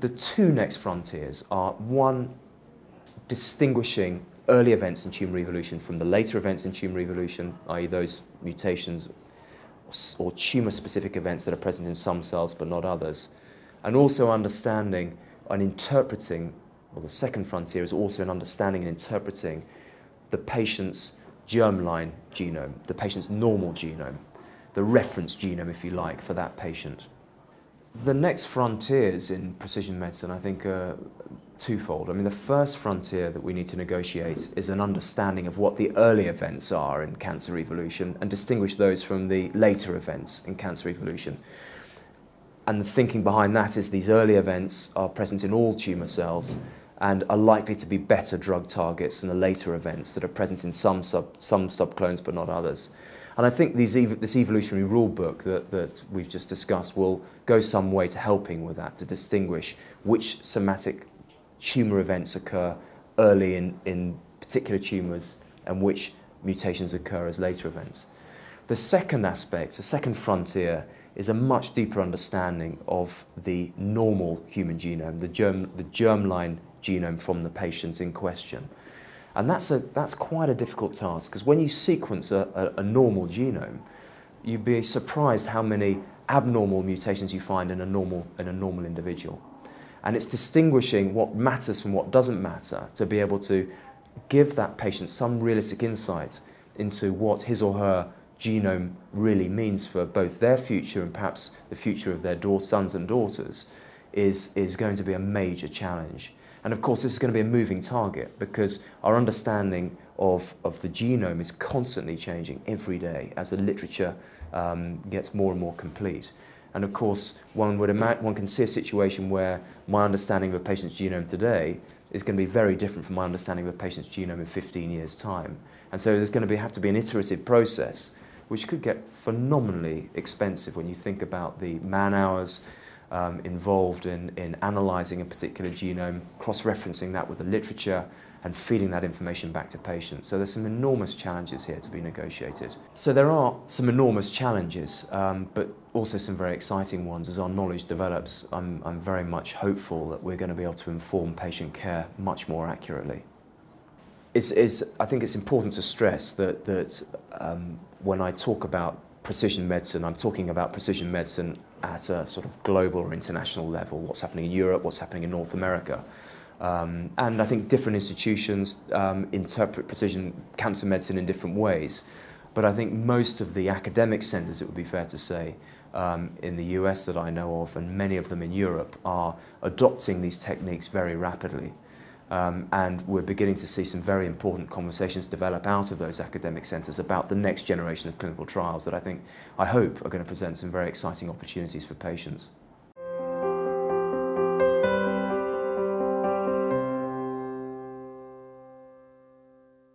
The two next frontiers are, one, distinguishing early events in tumour evolution from the later events in tumour evolution, i.e. those mutations or tumour-specific events that are present in some cells but not others, and also understanding and interpreting, well, the second frontier is also in understanding and interpreting the patient's germline genome, the patient's normal genome, the reference genome, if you like, for that patient. The next frontiers in precision medicine, I think, are twofold. I mean, the first frontier that we need to negotiate is an understanding of what the early events are in cancer evolution and distinguish those from the later events in cancer evolution. And the thinking behind that is these early events are present in all tumour cells and are likely to be better drug targets than the later events that are present in some subclones but not others. And I think this evolutionary rule book that we've just discussed will go some way to helping with that, to distinguish which somatic tumour events occur early in particular tumours and which mutations occur as later events. The second aspect, the second frontier, is a much deeper understanding of the normal human genome, the germline genome from the patient in question. And that's quite a difficult task, because when you sequence a normal genome, you'd be surprised how many abnormal mutations you find in a normal individual. And it's distinguishing what matters from what doesn't matter to be able to give that patient some realistic insight into what his or her genome really means for both their future and perhaps the future of their sons and daughters is going to be a major challenge. And of course, this is going to be a moving target because our understanding of the genome is constantly changing every day as the literature gets more and more complete. And of course, one can see a situation where my understanding of a patient's genome today is going to be very different from my understanding of a patient's genome in 15 years' time. And so there's going to have to be an iterative process, which could get phenomenally expensive when you think about the man-hours involved in analysing a particular genome, cross-referencing that with the literature and feeding that information back to patients. So there's some enormous challenges here to be negotiated. So there are some enormous challenges, but also some very exciting ones. As our knowledge develops, I'm very much hopeful that we're going to be able to inform patient care much more accurately. I think it's important to stress that when I talk about precision medicine, I'm talking about precision medicine at a sort of global or international level, what's happening in Europe, what's happening in North America. And I think different institutions interpret precision cancer medicine in different ways. But I think most of the academic centres, it would be fair to say, in the US that I know of, and many of them in Europe, are adopting these techniques very rapidly. And we're beginning to see some very important conversations develop out of those academic centres about the next generation of clinical trials that I hope are going to present some very exciting opportunities for patients.